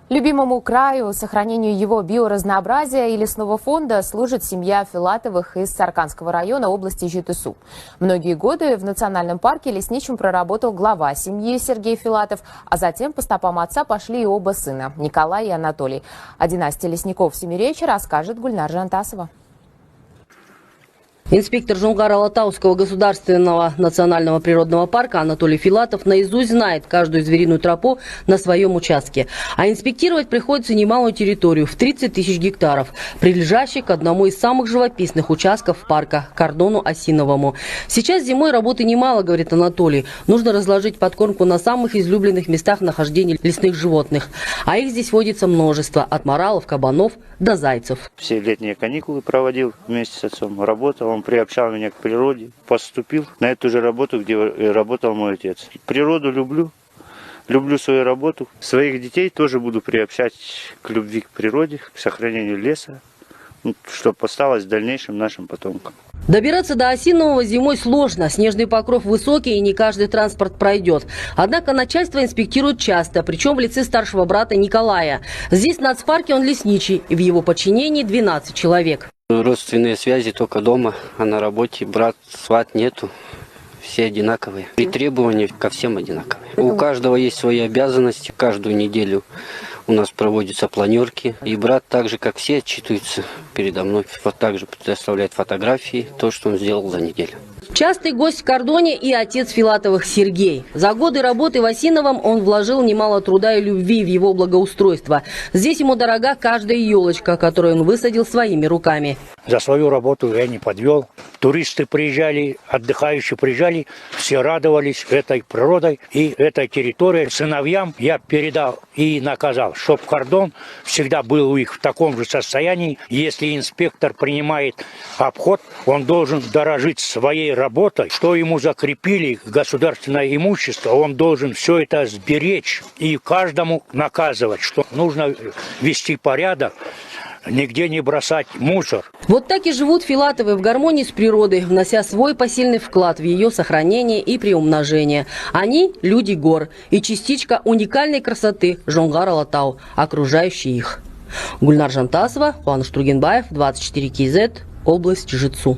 Любимому краю, сохранению его биоразнообразия и лесного фонда служит семья Филатовых из Сарканского района области Жетысу. Многие годы в национальном парке лесничим проработал глава семьи Сергей Филатов, а затем по стопам отца пошли и оба сына – Николай и Анатолий. О династии лесников Семиречья расскажет Гульнар Жантасова. Инспектор Жоңғар-Алатауского государственного национального природного парка Анатолий Филатов наизусть знает каждую звериную тропу на своем участке. А инспектировать приходится немалую территорию в 30 тысяч гектаров, прилежащей к одному из самых живописных участков парка – кордону осиновому. Сейчас зимой работы немало, говорит Анатолий. Нужно разложить подкормку на самых излюбленных местах нахождения лесных животных. А их здесь водится множество – от моралов, кабанов до зайцев. Все летние каникулы проводил вместе с отцом, работал. Он приобщал меня к природе, поступил на эту же работу, где работал мой отец. Природу люблю свою работу. Своих детей тоже буду приобщать к любви к природе, к сохранению леса, чтобы осталось дальнейшим нашим потомкам. Добираться до Осинового зимой сложно. Снежный покров высокий, и не каждый транспорт пройдет. Однако начальство инспектирует часто, причем в лице старшего брата Николая. Здесь в нацпарке он лесничий, и в его подчинении 12 человек. Родственные связи только дома, а на работе брат, сват нету. Все одинаковые. И требования ко всем одинаковые. У каждого есть свои обязанности. Каждую неделю у нас проводятся планерки. И брат так же, как все, отчитывается передо мной. Вот так же предоставляет фотографии, то, что он сделал за неделю. Частый гость в кордоне и отец Филатовых Сергей. За годы работы в Осиновом он вложил немало труда и любви в его благоустройство. Здесь ему дорога каждая елочка, которую он высадил своими руками. За свою работу я не подвел. Туристы приезжали, отдыхающие приезжали, все радовались этой природой и этой территорией. Сыновьям я передал и наказал, чтобы кордон всегда был у них в таком же состоянии. Если инспектор принимает обход, он должен дорожить своей работой. Что ему закрепили государственное имущество, он должен все это сберечь и каждому наказывать, что нужно вести порядок. Нигде не бросать мусор. Вот так и живут Филатовы в гармонии с природой, внося свой посильный вклад в ее сохранение и приумножение. Они – люди гор и частичка уникальной красоты Жоңғар-Алатау, окружающей их. Гульнар Жантасова, Куаныш Тургенбаев, 24 КЗ, область Жетысу.